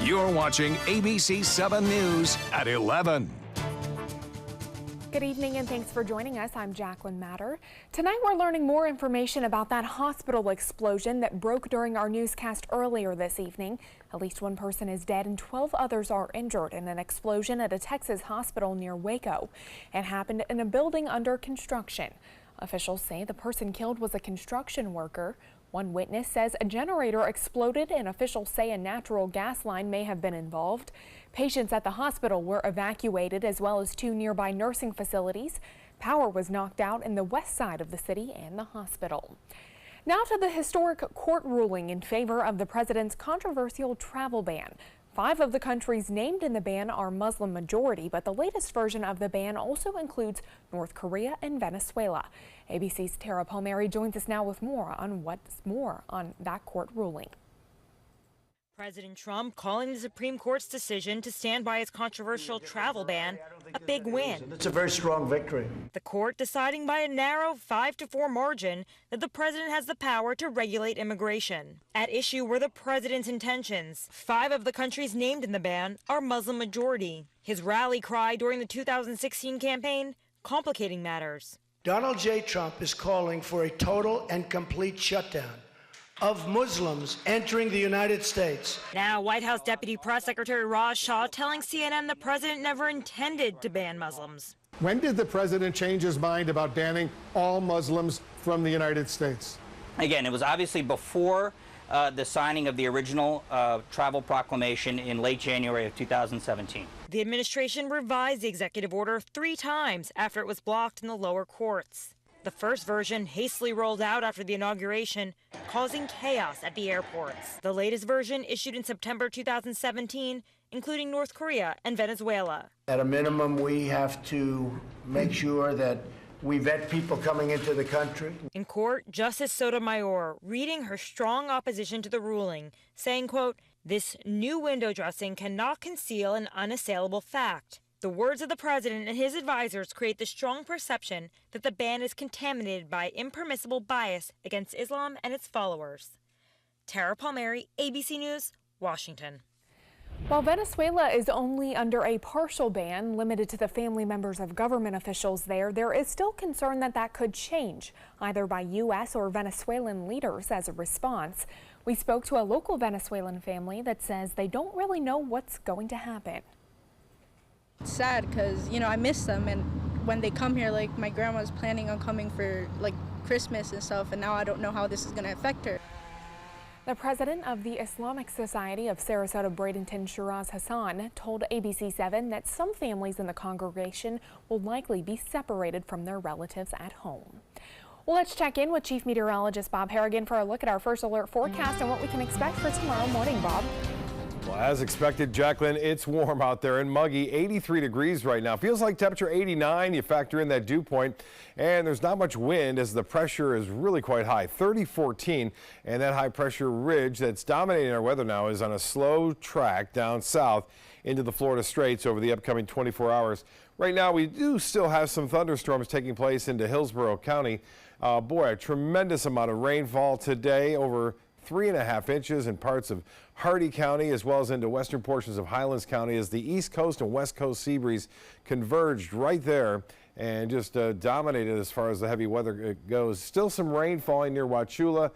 You're watching ABC7 News at 11. Good evening and thanks for joining us. I'm Jacqueline Matter. Tonight we're learning more information about that hospital explosion that broke during our newscast earlier this evening. At least one person is dead and 12 others are injured in an explosion at a Texas hospital near Waco. It happened in a building under construction. Officials say the person killed was a construction worker. One witness says a generator exploded and officials say a natural gas line may have been involved. Patients at the hospital were evacuated as well as two nearby nursing facilities. Power was knocked out in the west side of the city and the hospital. Now to the historic court ruling in favor of the president's controversial travel ban. 5 of the countries named in the ban are Muslim majority, but the latest version of the ban also includes North Korea and Venezuela. ABC's Tara Palmieri joins us now with more on that court ruling. President Trump calling the Supreme Court's decision to stand by his controversial travel ban a big win. It's a very strong victory. The court deciding by a narrow 5-4 margin that the president has the power to regulate immigration. At issue were the president's intentions. 5 of the countries named in the ban are Muslim majority. His rally cry during the 2016 campaign, complicating matters. Donald J. Trump is calling for a total and complete shutdown of Muslims entering the United States. Now, White House Deputy Press Secretary Raj Shah telling CNN the president never intended to ban Muslims. When did the president change his mind about banning all Muslims from the United States? Again, it was obviously before the signing of the original travel proclamation in late January of 2017. The administration revised the executive order 3 times after it was blocked in the lower courts. The first version hastily rolled out after the inauguration, causing chaos at the airports. The latest version issued in September 2017, including North Korea and Venezuela. At a minimum, we have to make sure that we vet people coming into the country. In court, Justice Sotomayor reading her strong opposition to the ruling, saying, quote, "This new window dressing cannot conceal an unassailable fact. The words of the president and his advisors create the strong perception that the ban is contaminated by impermissible bias against Islam and its followers." Tara Palmieri, ABC News, Washington. While Venezuela is only under a partial ban limited to the family members of government officials there is still concern that that could change, either by U.S. or Venezuelan leaders as a response. We spoke to a local Venezuelan family that says they don't really know what's going to happen. It's sad because, I miss them, and when they come here, like, my grandma's planning on coming for, like, Christmas and stuff, and now I don't know how this is going to affect her. The president of the Islamic Society of Sarasota Bradenton, Shiraz Hassan, told ABC7 that some families in the congregation will likely be separated from their relatives at home. Well, let's check in with Chief Meteorologist Bob Harrigan for a look at our first alert forecast and what we can expect for tomorrow morning, Bob. Well, as expected, Jacqueline, it's warm out there and muggy, 83 degrees right now. Feels like temperature 89. You factor in that dew point, and there's not much wind as the pressure is really quite high, 30-14, and that high pressure ridge that's dominating our weather now is on a slow track down south into the Florida Straits over the upcoming 24 hours. Right now, we do still have some thunderstorms taking place into Hillsborough County. Boy, a tremendous amount of rainfall today, over 3.5 inches in parts of Hardee County as well as into western portions of Highlands County as the east coast and west coast sea breeze converged right there and just dominated as far as the heavy weather goes. Still some rain falling near Wauchula,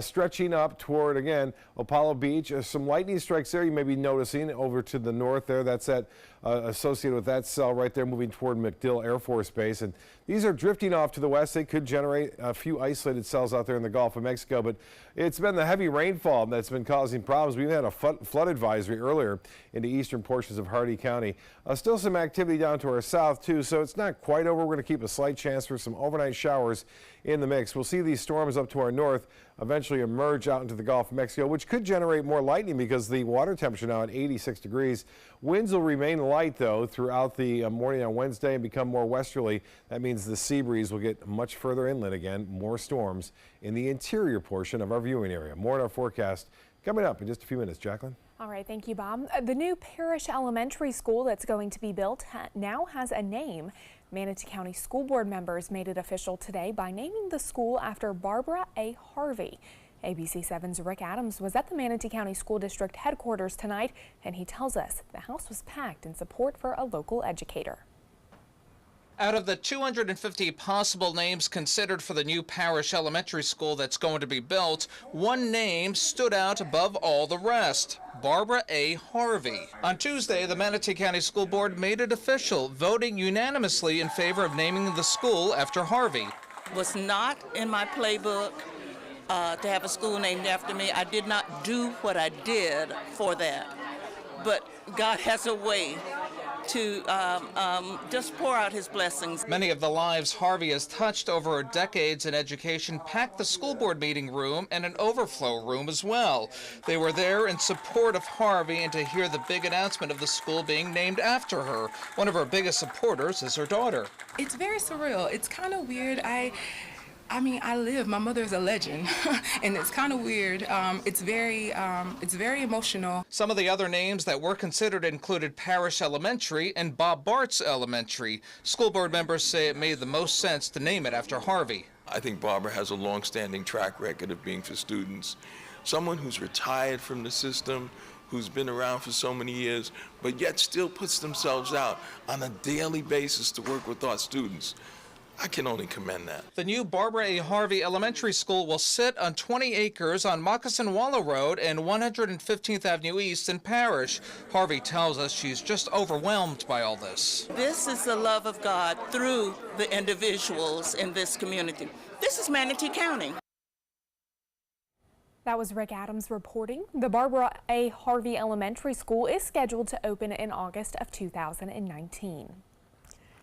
stretching up toward, again, Opala Beach. Some lightning strikes there you may be noticing over to the north there. That's that associated with that cell right there moving toward MacDill Air Force Base. And these are drifting off to the west. They could generate a few isolated cells out there in the Gulf of Mexico, but it's been the heavy rainfall that's been causing problems. We've had a flood advisory earlier into eastern portions of Hardee County. Still some activity down to our south too, so it's not quite over. We're going to keep a slight chance for some overnight showers in the mix. We'll see these storms up to our north eventually emerge out into the Gulf of Mexico, which could generate more lightning because the water temperature now at 86 degrees. Winds will remain light, though, throughout the morning on Wednesday and become more westerly. That means the sea breeze will get much further inland again, more storms in the interior portion of our viewing area. More in our forecast coming up in just a few minutes. Jacqueline? All right, thank you, Bob. The new Parish Elementary School that's going to be built now has a name. Manatee County School Board members made it official today by naming the school after Barbara A. Harvey. ABC7's Rick Adams was at the Manatee County School District headquarters tonight, and he tells us the house was packed in support for a local educator. Out of the 250 possible names considered for the new parish elementary school that's going to be built, one name stood out above all the rest: Barbara A. Harvey. On Tuesday, the Manatee County School Board made it official, voting unanimously in favor of naming the school after Harvey. It was not in my playbook to have a school named after me. I did not do what I did for that, but God has a way to just pour out his blessings. Many of the lives Harvey has touched over decades in education packed the school board meeting room and an overflow room as well. They were there in support of Harvey and to hear the big announcement of the school being named after her. One of her biggest supporters is her daughter. It's very surreal. It's kind of weird. I mean, my mother is a legend, and it's kind of weird. It's very emotional. Some of the other names that were considered included Parish Elementary and Bob Bart's Elementary. School board members say it made the most sense to name it after Harvey. I think Barbara has a long-standing track record of being for students. Someone who's retired from the system, who's been around for so many years, but yet still puts themselves out on a daily basis to work with our students. I can only commend that. The new Barbara A. Harvey Elementary School will sit on 20 acres on Moccasin Wallow Road and 115th Avenue East in Parish. Harvey tells us she's just overwhelmed by all this. This is the love of God through the individuals in this community. This is Manatee County. That was Rick Adams reporting. The Barbara A. Harvey Elementary School is scheduled to open in August of 2019.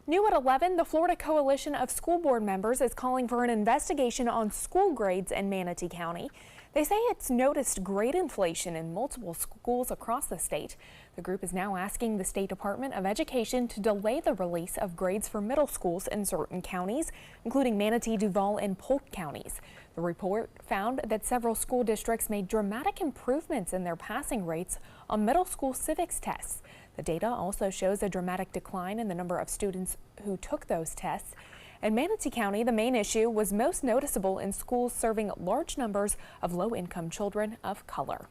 New at 11, the Florida Coalition of School Board Members is calling for an investigation on school grades in Manatee County. They say it's noticed grade inflation in multiple schools across the state. The group is now asking the State Department of Education to delay the release of grades for middle schools in certain counties, including Manatee, Duval, and Polk counties. The report found that several school districts made dramatic improvements in their passing rates on middle school civics tests. The data also shows a dramatic decline in the number of students who took those tests. In Manatee County, the main issue was most noticeable in schools serving large numbers of low-income children of color.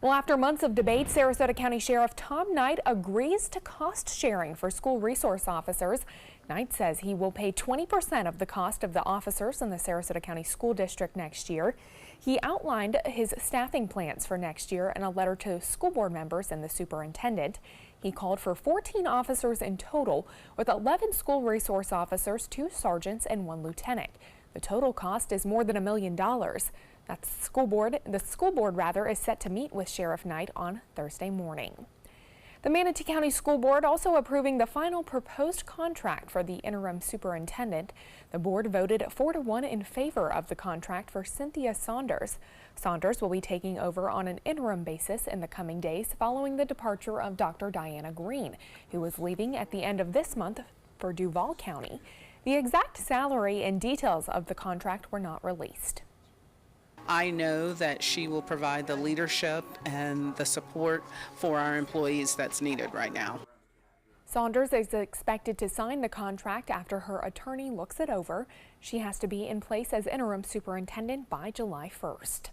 Well, after months of debate, Sarasota County Sheriff Tom Knight agrees to cost sharing for school resource officers. Knight says he will pay 20% of the cost of the officers in the Sarasota County School District next year. He outlined his staffing plans for next year in a letter to school board members and the superintendent. He called for 14 officers in total, with 11 school resource officers, 2 sergeants, and 1 lieutenant. The total cost is more than $1 million. The school board is set to meet with Sheriff Knight on Thursday morning. The Manatee County School Board also approving the final proposed contract for the interim superintendent. The board voted 4-1 in favor of the contract for Cynthia Saunders. Saunders will be taking over on an interim basis in the coming days following the departure of Dr. Diana Green, who is leaving at the end of this month for Duval County. The exact salary and details of the contract were not released. I know that she will provide the leadership and the support for our employees that's needed right now. Saunders is expected to sign the contract after her attorney looks it over. She has to be in place as interim superintendent by July 1st.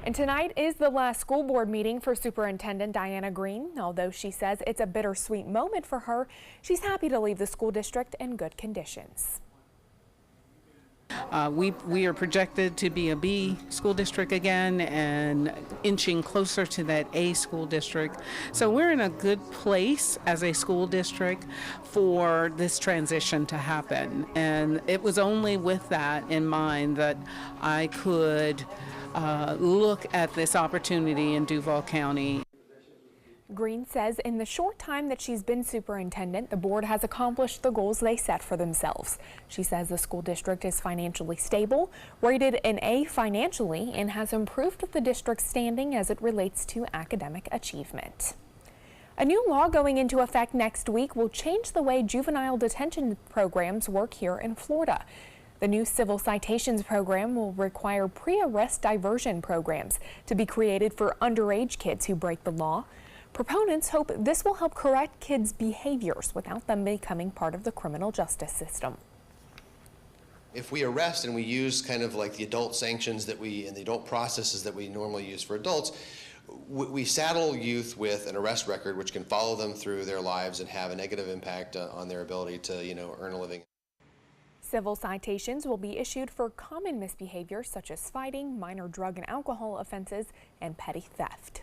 And tonight is the last school board meeting for Superintendent Diana Green. Although she says it's a bittersweet moment for her, she's happy to leave the school district in good conditions. We are projected to be a B school district again and inching closer to that A school district. So we're in a good place as a school district for this transition to happen. And it was only with that in mind that I could look at this opportunity in Duval County. Green says in the short time that she's been superintendent, the board has accomplished the goals they set for themselves. She says the school district is financially stable, rated an A financially, and has improved the district's standing as it relates to academic achievement. A new law going into effect next week will change the way juvenile detention programs work here in Florida. The new civil citations program will require pre-arrest diversion programs to be created for underage kids who break the law. Proponents hope this will help correct kids' behaviors without them becoming part of the criminal justice system. If we arrest and we use kind of like the adult sanctions and the adult processes that we normally use for adults, we saddle youth with an arrest record which can follow them through their lives and have a negative impact on their ability to, earn a living. Civil citations will be issued for common misbehavior such as fighting, minor drug and alcohol offenses, and petty theft.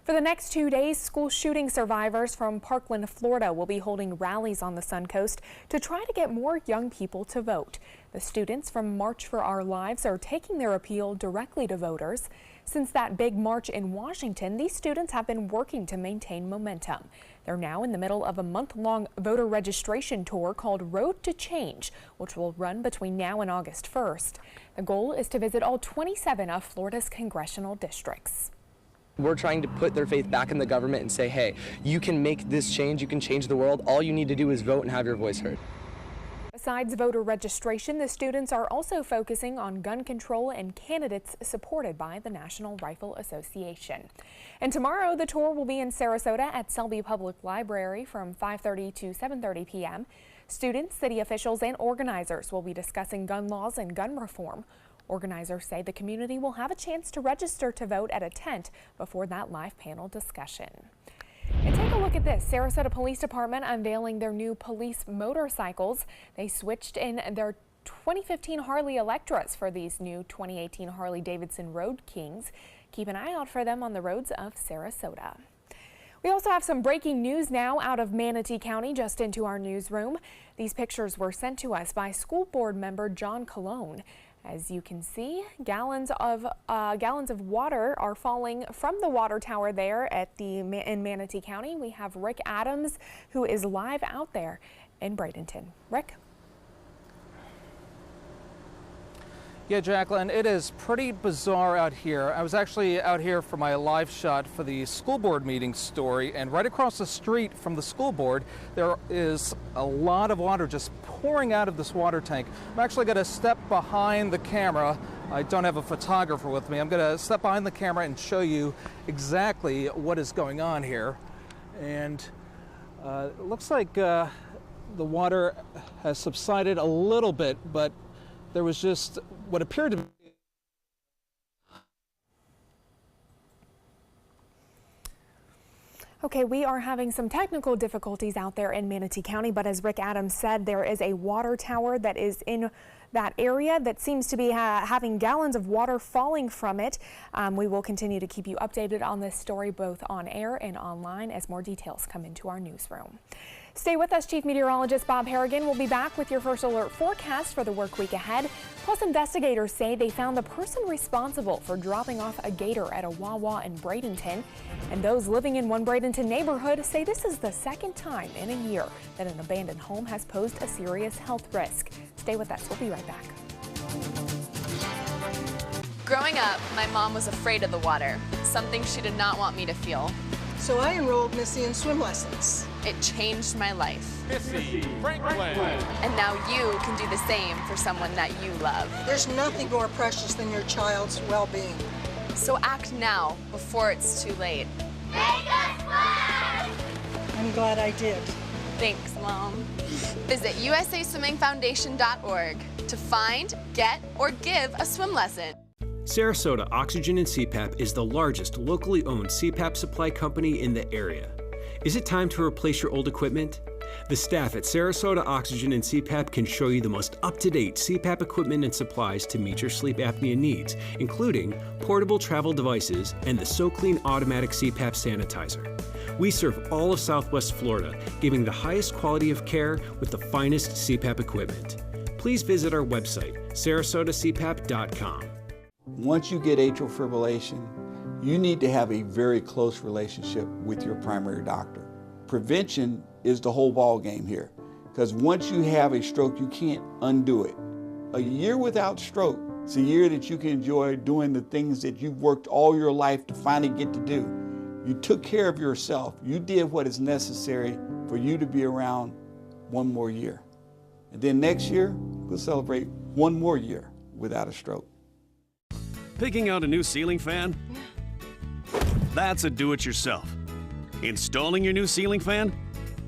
For the next 2 days, school shooting survivors from Parkland, Florida will be holding rallies on the Suncoast to try to get more young people to vote. The students from March for Our Lives are taking their appeal directly to voters. Since that big march in Washington, these students have been working to maintain momentum. They're now in the middle of a month-long voter registration tour called Road to Change, which will run between now and August 1st. The goal is to visit all 27 of Florida's congressional districts. We're trying to put their faith back in the government and say, hey, you can make this change, you can change the world. All you need to do is vote and have your voice heard. Besides voter registration, the students are also focusing on gun control and candidates supported by the National Rifle Association. And tomorrow, the tour will be in Sarasota at Selby Public Library from 5:30 to 7:30 p.m. Students, city officials, and organizers will be discussing gun laws and gun reform. Organizers say the community will have a chance to register to vote at a tent before that live panel discussion. And take a look at this. Sarasota Police Department unveiling their new police motorcycles. They switched in their 2015 Harley Electras for these new 2018 Harley-Davidson Road Kings. Keep an eye out for them on the roads of Sarasota. We also have some breaking news now out of Manatee County just into our newsroom. These pictures were sent to us by school board member John Colon. As you can see, gallons of water are falling from the water tower there in Manatee County. We have Rick Adams, who is live out there in Bradenton. Rick? Yeah, Jacqueline, it is pretty bizarre out here. I was actually out here for my live shot for the school board meeting story, and right across the street from the school board, there is a lot of water just pouring out of this water tank. I'm actually going to step behind the camera. I don't have a photographer with me. I'm going to step behind the camera and show you exactly what is going on here. And it looks like the water has subsided a little bit, but there was just what appeared to be. Okay, we are having some technical difficulties out there in Manatee County, but as Rick Adams said, there is a water tower that is in that area that seems to be having gallons of water falling from it. We will continue to keep you updated on this story both on air and online as more details come into our newsroom. Stay with us. Chief Meteorologist Bob Harrigan will be back with your first alert forecast for the work week ahead. Plus, investigators say they found the person responsible for dropping off a gator at a Wawa in Bradenton. And those living in one Bradenton neighborhood say this is the second time in a year that an abandoned home has posed a serious health risk. Stay with us. We'll be right back. Growing up, my mom was afraid of the water, something she did not want me to feel. So I enrolled Missy in swim lessons. It changed my life. Missy Franklin. And now you can do the same for someone that you love. There's nothing more precious than your child's well-being. So act now before it's too late. Make us swim! I'm glad I did. Thanks, Mom. Visit usaswimmingfoundation.org to find, get, or give a swim lesson. Sarasota Oxygen and CPAP is the largest locally owned CPAP supply company in the area. Is it time to replace your old equipment? The staff at Sarasota Oxygen and CPAP can show you the most up-to-date CPAP equipment and supplies to meet your sleep apnea needs, including portable travel devices and the SoClean automatic CPAP sanitizer. We serve all of Southwest Florida, giving the highest quality of care with the finest CPAP equipment. Please visit our website, sarasotacpap.com. Once you get atrial fibrillation, you need to have a very close relationship with your primary doctor. Prevention is the whole ball game here, because once you have a stroke, you can't undo it. A year without stroke, it's a year that you can enjoy doing the things that you've worked all your life to finally get to do. You took care of yourself. You did what is necessary for you to be around one more year. And then next year, we'll celebrate one more year without a stroke. Picking out a new ceiling fan? That's a do-it-yourself. Installing your new ceiling fan?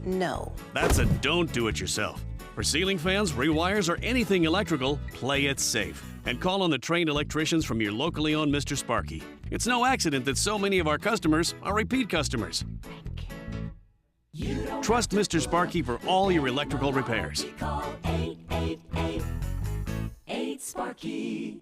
No. That's a don't do-it-yourself. For ceiling fans, rewires, or anything electrical, play it safe. And call on the trained electricians from your locally owned Mr. Sparky. It's no accident that so many of our customers are repeat customers. Trust Mr. Sparky for all your electrical repairs. Call 888-8-SPARKY.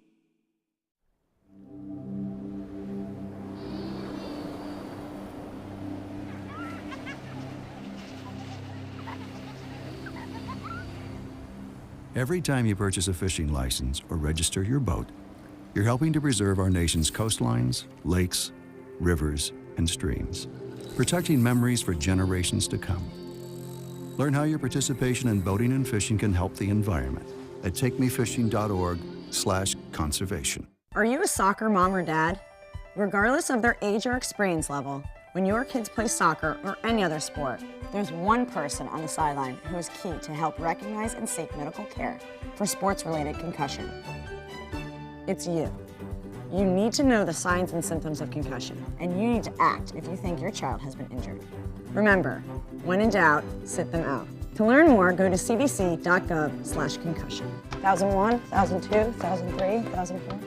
Every time you purchase a fishing license or register your boat, you're helping to preserve our nation's coastlines, lakes, rivers, and streams, protecting memories for generations to come. Learn how your participation in boating and fishing can help the environment at takemefishing.org/conservation. Are you a soccer mom or dad? Regardless of their age or experience level, when your kids play soccer or any other sport, there's one person on the sideline who is key to help recognize and seek medical care for sports-related concussion. It's you. You need to know the signs and symptoms of concussion, and you need to act if you think your child has been injured. Remember, when in doubt, sit them out. To learn more, go to cdc.gov/concussion. 1001, 1002, 1003, 1004.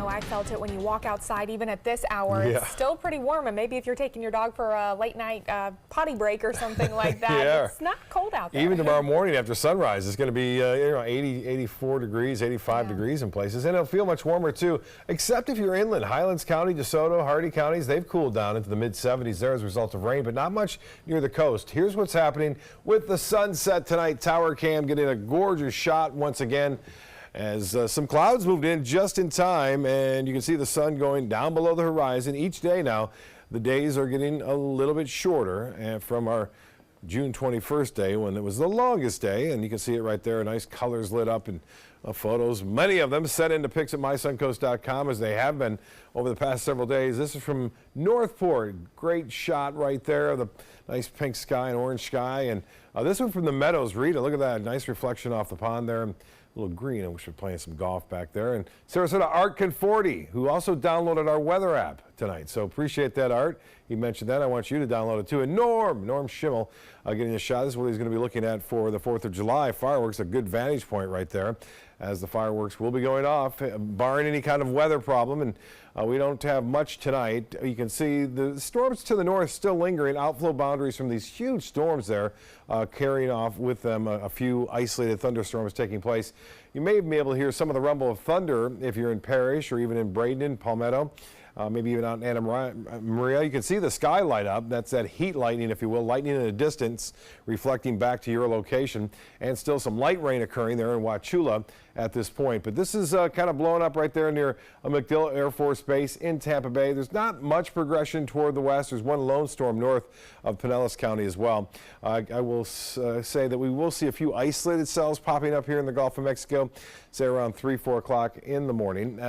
I felt it when you walk outside, even at this hour. Yeah. It's still pretty warm, and maybe if you're taking your dog for a late night potty break or something like that, Yeah. It's not cold out there. Even tomorrow morning after sunrise, it's going to be 80, 84 degrees, 85 degrees in places, and it'll feel much warmer too, except if you're inland. Highlands County, DeSoto, Hardy counties, they've cooled down into the mid-70s there as a result of rain, but not much near the coast. Here's what's happening with the sunset tonight. Tower cam getting a gorgeous shot once again, as some clouds moved in just in time, and you can see the sun going down below the horizon each day now. The days are getting a little bit shorter, and from our June 21st day when it was the longest day, and you can see it right there, nice colors lit up in photos, many of them set into pics at mysuncoast.com as they have been over the past several days. This is from Northport, great shot right there, the nice pink sky and orange sky, and this one from the Meadows, Rita, look at that, nice reflection off the pond there. A little green. I wish we were playing some golf back there. And Sarasota Art Conforti, who also downloaded our weather app tonight. So appreciate that, Art. He mentioned that. I want you to download it too. And Norm Schimmel getting a shot. This is what he's going to be looking at for the 4th of July fireworks. A good vantage point right there, as the fireworks will be going off, barring any kind of weather problem. And we don't have much tonight. You can see the storms to the north still lingering, outflow boundaries from these huge storms there, carrying off with them a few isolated thunderstorms taking place. You may be able to hear some of the rumble of thunder if you're in Parrish or even in Bradenton, Palmetto. Maybe even out in Anna Maria. You can see the sky light up. That's that heat lightning, if you will, lightning in a distance, reflecting back to your location, and still some light rain occurring there in Wauchula at this point. But this is kind of blowing up right there near MacDill Air Force Base in Tampa Bay. There's not much progression toward the west. There's one lone storm north of Pinellas County as well. I will say that we will see a few isolated cells popping up here in the Gulf of Mexico, say around 3, 4 o'clock in the morning.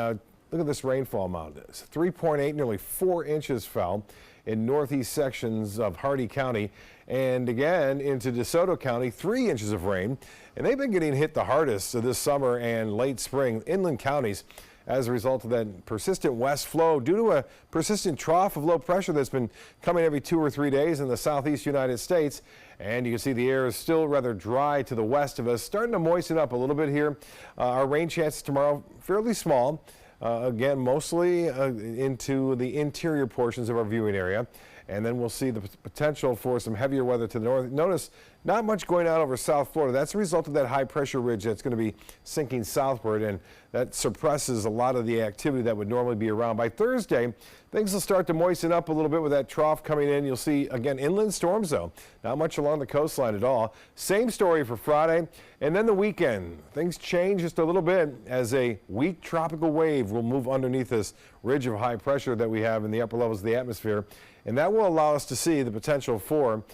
Look at this rainfall amount. 3.8, nearly 4 inches fell in northeast sections of Hardy County, and again into DeSoto County, 3 inches of rain. And they've been getting hit the hardest this summer and late spring, inland counties, as a result of that persistent west flow due to a persistent trough of low pressure that's been coming every 2 or 3 days in the southeast United States. And you can see the air is still rather dry to the west of us, starting to moisten up a little bit here. Our rain chances tomorrow, fairly small. Again, mostly into the interior portions of our viewing area. And then we'll see the potential for some heavier weather to the north. Notice not much going on over South Florida. That's a result of that high pressure ridge that's going to be sinking southward, and that suppresses a lot of the activity that would normally be around. By Thursday, things will start to moisten up a little bit with that trough coming in. You'll see, again, inland storms, though. Not much along the coastline at all. Same story for Friday. And then the weekend, things change just a little bit as a weak tropical wave will move underneath this ridge of high pressure that we have in the upper levels of the atmosphere. And that will allow us to see the potential for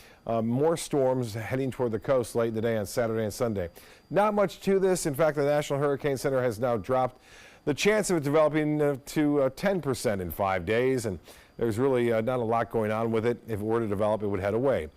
more storms heading toward the coast late in the day on Saturday and Sunday. Not much to this. In fact, the National Hurricane Center has now dropped the chance of it developing to 10% in 5 days. And there's really not a lot going on with it. If it were to develop, it would head away.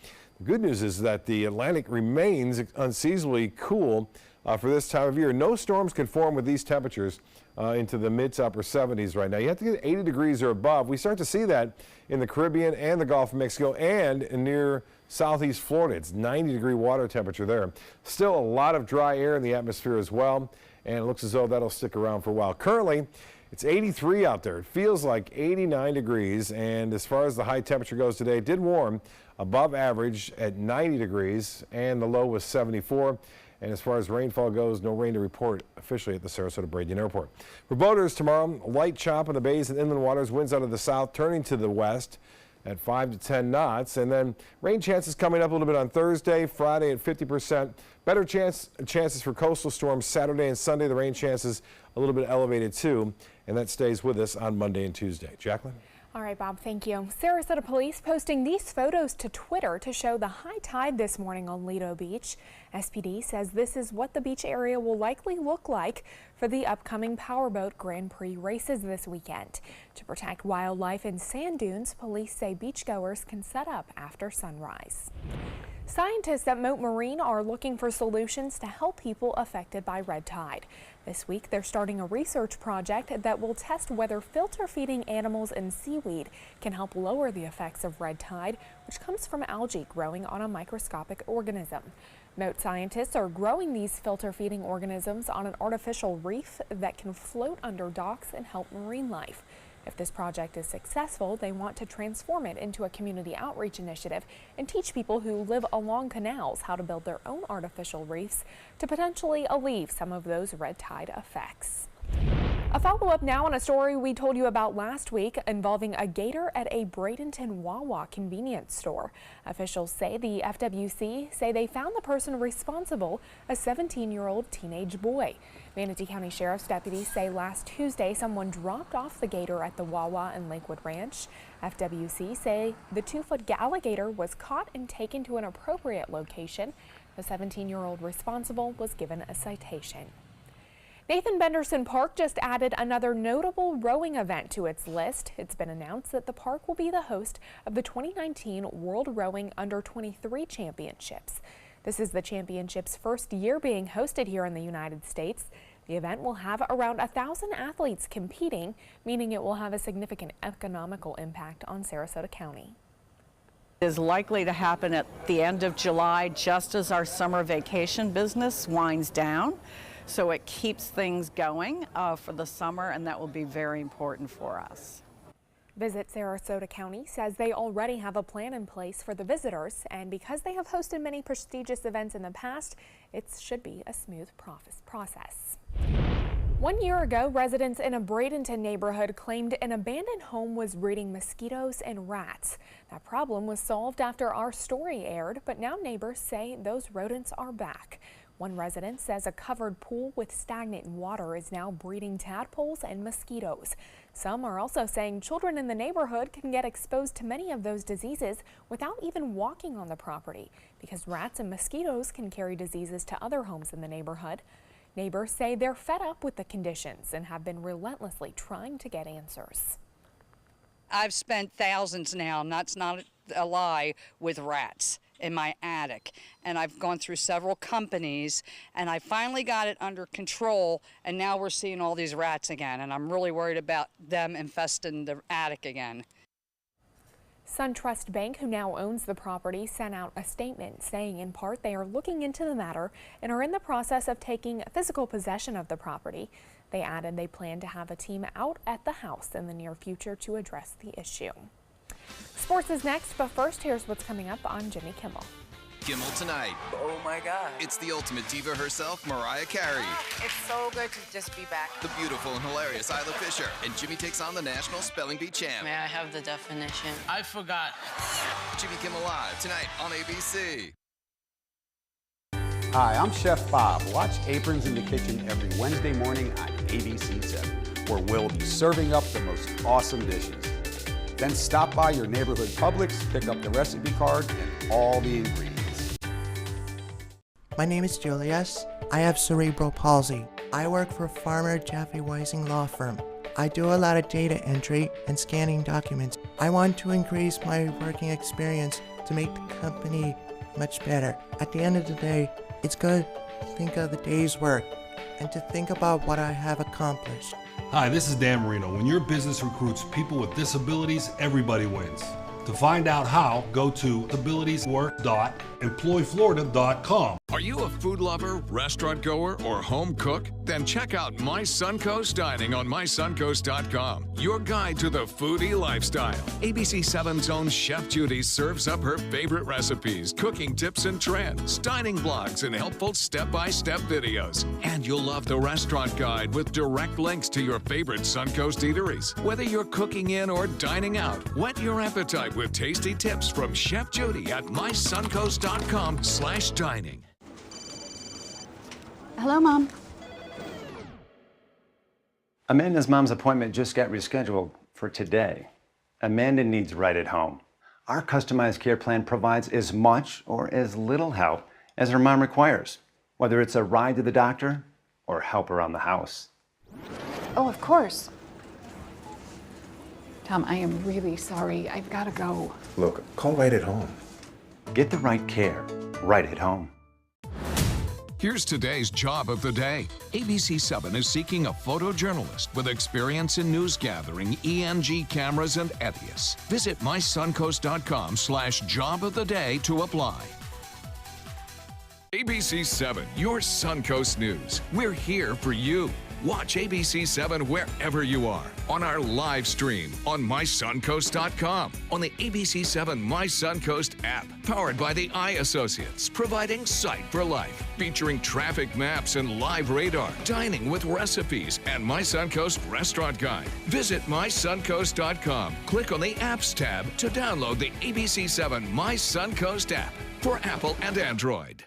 The good news is that the Atlantic remains unseasonably cool for this time of year. No storms can form with these temperatures into the mid to upper 70s right now. You have to get 80 degrees or above. We start to see that in the Caribbean and the Gulf of Mexico and near southeast Florida. It's 90-degree water temperature there. Still a lot of dry air in the atmosphere as well, and it looks as though that'll stick around for a while. Currently, it's 83 out there. It feels like 89 degrees, and as far as the high temperature goes today, it did warm above average at 90 degrees, and the low was 74. And as far as rainfall goes, no rain to report officially at the Sarasota-Bradenton Airport. For boaters tomorrow, light chop in the bays and inland waters, winds out of the south turning to the west at 5 to 10 knots. And then rain chances coming up a little bit on Thursday, Friday at 50%. Better chances for coastal storms Saturday and Sunday. The rain chances a little bit elevated too. And that stays with us on Monday and Tuesday. Jacqueline? All right, Bob, thank you. Sarasota police posting these photos to Twitter to show the high tide this morning on Lido Beach. SPD says this is what the beach area will likely look like for the upcoming powerboat Grand Prix races this weekend. To protect wildlife and sand dunes, police say beachgoers can set up after sunrise. Scientists at Mote Marine are looking for solutions to help people affected by red tide. This week, they're starting a research project that will test whether filter feeding animals and seaweed can help lower the effects of red tide, which comes from algae growing on a microscopic organism. Mote scientists are growing these filter feeding organisms on an artificial reef that can float under docks and help marine life. If this project is successful, they want to transform it into a community outreach initiative and teach people who live along canals how to build their own artificial reefs to potentially alleviate some of those red tide effects. A follow-up now on a story we told you about last week involving a gator at a Bradenton Wawa convenience store. Officials say the FWC say they found the person responsible, a 17-year-old teenage boy. Manatee County Sheriff's deputies say last Tuesday someone dropped off the gator at the Wawa in Lakewood Ranch. FWC say the 2-foot alligator was caught and taken to an appropriate location. The 17-year-old responsible was given a citation. Nathan Benderson Park just added another notable rowing event to its list. It's been announced that the park will be the host of the 2019 World Rowing Under-23 Championships. This is the championship's first year being hosted here in the United States. The event will have around 1,000 athletes competing, meaning it will have a significant economical impact on Sarasota County. It is likely to happen at the end of July, just as our summer vacation business winds down. So it keeps things going for the summer, and that will be very important for us. Visit Sarasota County says they already have a plan in place for the visitors, and because they have hosted many prestigious events in the past, it should be a smooth process. 1 year ago, residents in a Bradenton neighborhood claimed an abandoned home was breeding mosquitoes and rats. That problem was solved after our story aired, but now neighbors say those rodents are back. One resident says a covered pool with stagnant water is now breeding tadpoles and mosquitoes. Some are also saying children in the neighborhood can get exposed to many of those diseases without even walking on the property, because rats and mosquitoes can carry diseases to other homes in the neighborhood. Neighbors say they're fed up with the conditions and have been relentlessly trying to get answers. I've spent thousands now, and that's not a lie, with rats in my attic, and I've gone through several companies, and I finally got it under control, and now we're seeing all these rats again, and I'm really worried about them infesting the attic again. SunTrust Bank, who now owns the property, sent out a statement saying in part they are looking into the matter and are in the process of taking physical possession of the property. They added they plan to have a team out at the house in the near future to address the issue. Sports is next, but first, here's what's coming up on Jimmy Kimmel. Kimmel Tonight. Oh my God. It's the ultimate diva herself, Mariah Carey. It's so good to just be back. The beautiful and hilarious Isla Fisher. And Jimmy takes on the National Spelling Bee champ. May I have the definition? I forgot. Jimmy Kimmel Live, tonight on ABC. Hi, I'm Chef Bob. Watch Aprons in the Kitchen every Wednesday morning on ABC7, where we'll be serving up the most awesome dishes. Then stop by your neighborhood Publix, pick up the recipe card and all the ingredients. My name is Julius. I have cerebral palsy. I work for Farmer Jeffrey Weising Law Firm. I do a lot of data entry and scanning documents. I want to increase my working experience to make the company much better. At the end of the day, it's good to think of the day's work and to think about what I have accomplished. Hi, this is Dan Marino. When your business recruits people with disabilities, everybody wins. To find out how, go to abilitieswork.employflorida.com. Are you a food lover, restaurant goer, or home cook? Then check out My Suncoast Dining on mysuncoast.com, your guide to the foodie lifestyle. ABC7's own Chef Judy serves up her favorite recipes, cooking tips and trends, dining blogs, and helpful step-by-step videos. And you'll love the restaurant guide with direct links to your favorite Suncoast eateries. Whether you're cooking in or dining out, whet your appetite with tasty tips from Chef Judy at mysuncoast.com/dining. Hello, Mom. Amanda's mom's appointment just got rescheduled for today. Amanda needs right at home. Our customized care plan provides as much or as little help as her mom requires, whether it's a ride to the doctor or help around the house. Oh, of course. Tom, I am really sorry. I've got to go. Look, call right at home. Get the right care right at home. Here's today's job of the day. ABC7 is seeking a photojournalist with experience in news gathering, ENG cameras, and ETIAS. Visit mysuncoast.com/job of the day to apply. ABC7, your Suncoast News. We're here for you. Watch ABC7 wherever you are, on our live stream, on mysuncoast.com, on the ABC7 My Suncoast app, powered by the Eye Associates, providing sight for life, featuring traffic maps and live radar, dining with recipes, and My Suncoast Restaurant Guide. Visit mysuncoast.com. Click on the Apps tab to download the ABC7 My Suncoast app for Apple and Android.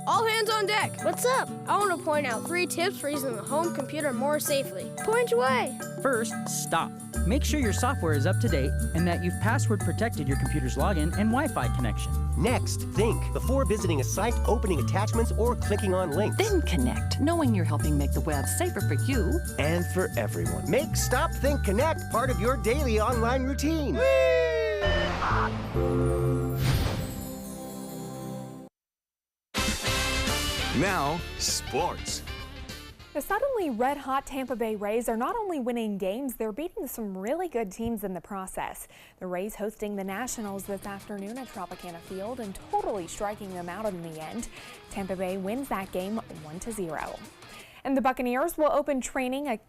All hands on deck. What's up? I want to point out 3 tips for using the home computer more safely. Point away. First, stop. Make sure your software is up to date and that you've password protected your computer's login and Wi-Fi connection. Next, think before visiting a site, opening attachments, or clicking on links. Then connect, knowing you're helping make the web safer for you and for everyone. Make Stop, Think, Connect part of your daily online routine. Now, sports. The suddenly red-hot Tampa Bay Rays are not only winning games, they're beating some really good teams in the process. The Rays hosting the Nationals this afternoon at Tropicana Field and totally striking them out in the end. Tampa Bay wins that game 1-0. And the Buccaneers will open training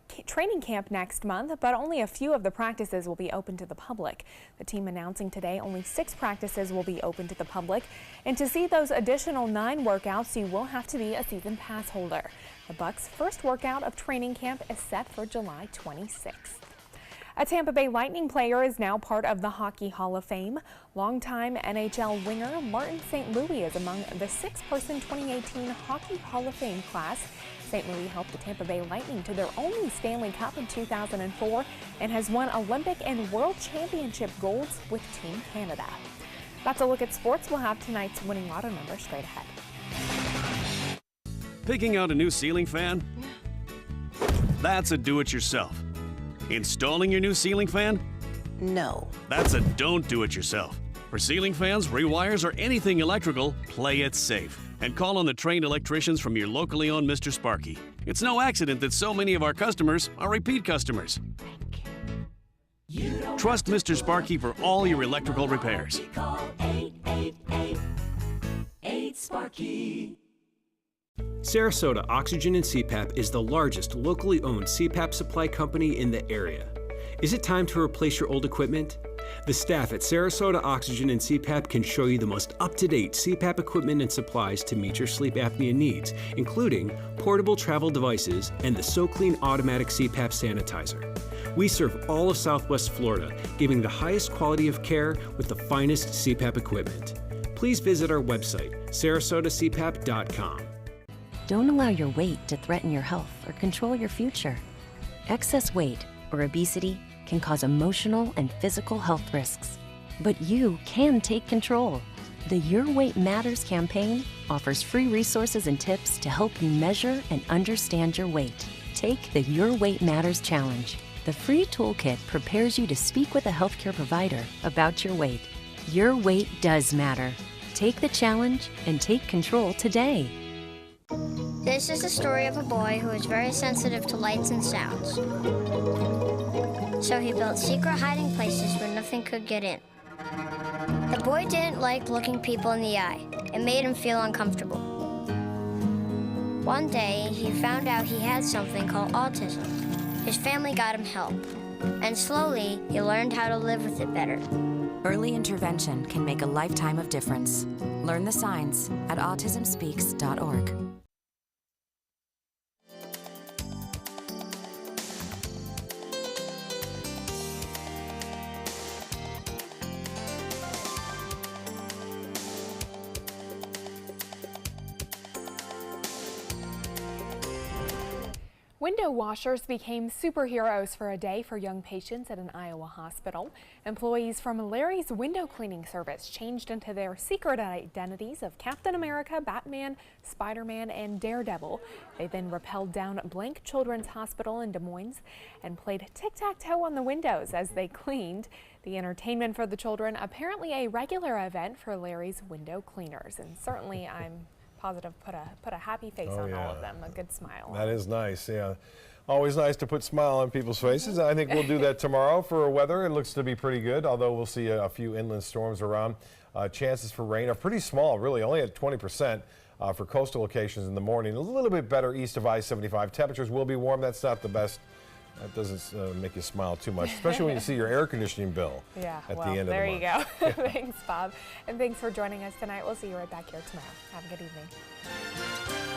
camp next month, but only a few of the practices will be open to the public. The team announcing today only 6 practices will be open to the public. And to see those additional 9 workouts, you will have to be a season pass holder. The Bucs' first workout of training camp is set for July 26th. A Tampa Bay Lightning player is now part of the Hockey Hall of Fame. Longtime NHL winger Martin St. Louis is among the 6-person 2018 Hockey Hall of Fame class. St. Louis helped the Tampa Bay Lightning to their only Stanley Cup in 2004 and has won Olympic and World Championship golds with Team Canada. That's a look at sports. We'll have tonight's winning lotto number straight ahead. Picking out a new ceiling fan? That's a do-it-yourself. Installing your new ceiling fan? No. That's a don't do it yourself. For ceiling fans, rewires, or anything electrical, play it safe. And call on the trained electricians from your locally owned Mr. Sparky. It's no accident that so many of our customers are repeat customers. Trust Mr. Sparky for all your electrical repairs. Call 888-8-SPARKY. Sarasota Oxygen and CPAP is the largest locally owned CPAP supply company in the area. Is it time to replace your old equipment? The staff at Sarasota Oxygen and CPAP can show you the most up-to-date CPAP equipment and supplies to meet your sleep apnea needs, including portable travel devices and the SoClean automatic CPAP sanitizer. We serve all of Southwest Florida, giving the highest quality of care with the finest CPAP equipment. Please visit our website, sarasotacpap.com. Don't allow your weight to threaten your health or control your future. Excess weight or obesity can cause emotional and physical health risks. But you can take control. The Your Weight Matters campaign offers free resources and tips to help you measure and understand your weight. Take the Your Weight Matters Challenge. The free toolkit prepares you to speak with a healthcare provider about your weight. Your weight does matter. Take the challenge and take control today. This is the story of a boy who was very sensitive to lights and sounds. So he built secret hiding places where nothing could get in. The boy didn't like looking people in the eye. It made him feel uncomfortable. One day, he found out he had something called autism. His family got him help, and slowly, he learned how to live with it better. Early intervention can make a lifetime of difference. Learn the signs at autismspeaks.org. Window washers became superheroes for a day for young patients at an Iowa hospital. Employees from Larry's window cleaning service changed into their secret identities of Captain America, Batman, Spider-Man, and Daredevil. They then rappelled down Blank Children's Hospital in Des Moines and played tic-tac-toe on the windows as they cleaned. The entertainment for the children, apparently a regular event for Larry's window cleaners, and certainly I'm positive put a happy face on all of them, a good smile. That is nice, yeah. Always nice to put a smile on people's faces. I think we'll do that tomorrow for weather. It looks to be pretty good, although we'll see a few inland storms around. Chances for rain are pretty small, really, only at 20% for coastal locations in the morning. A little bit better east of I-75. Temperatures will be warm. That's not the best. That doesn't make you smile too much, especially when you see your air conditioning bill at the end of the month. There you go. Thanks, Bob. And thanks for joining us tonight. We'll see you right back here tomorrow. Have a good evening.